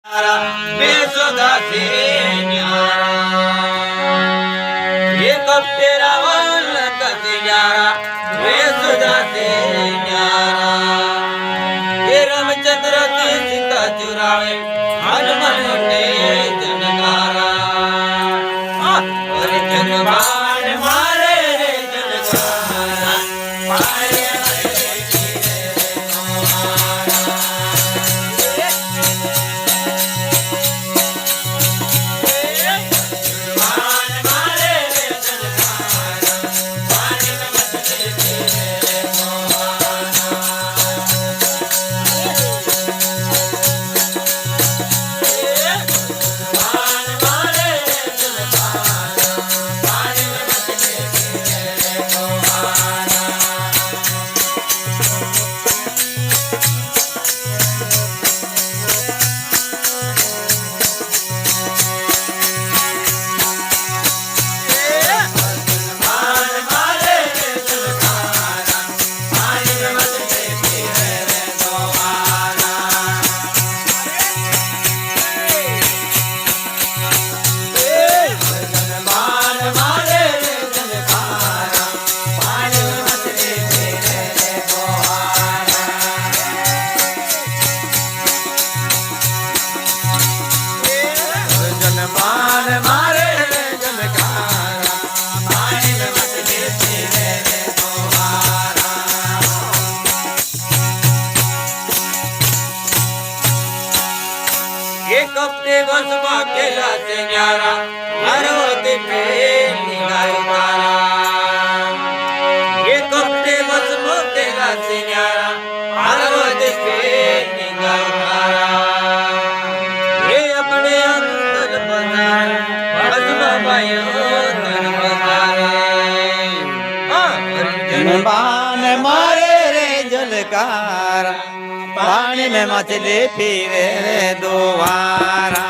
बेसुदा से न्यारा ये कब तेरा वन कसी न्यारा बेसुदा से न्यारा ये रामचंद्र की सीता चुरावे हनुमान ने जनकारा और जनबाण मारे रे जनकारा मारे कपड़े बस बाकेला से न्यारा हरवती पे निगाह मारा ये कपड़े बस बाकेला से न्यारा हरवती पे निगाह मारा ये अपने अंदर बजारे भस्म भयो तन बजारे जनबान मारे रे जलकारा पानी में मछली फिरे रे दोबारा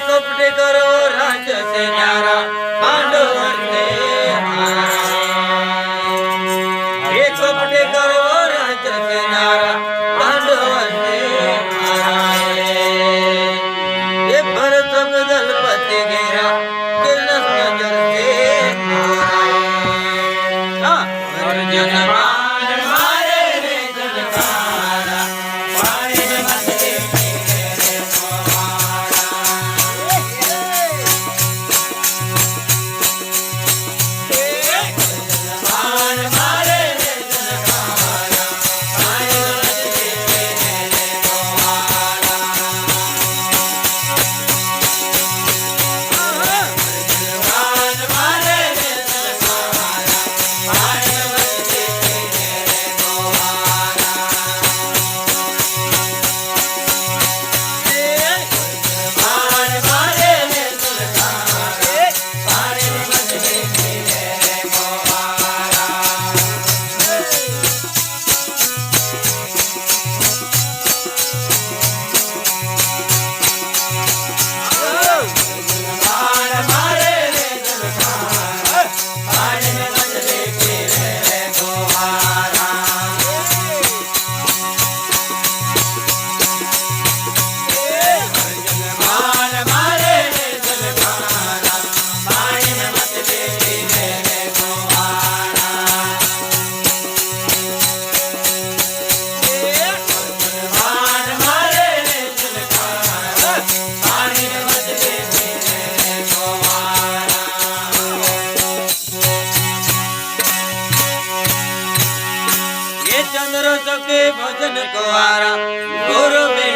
कपड़े करो राज से न्यारा पांडव ने ये कपड़े करो राज से न्यारा पांडव ने ये भरत दलपति गिरा किलस नजर से और जनमान मारे रे जनकारा पानी में मछली भजन कुवारा गुरु बिन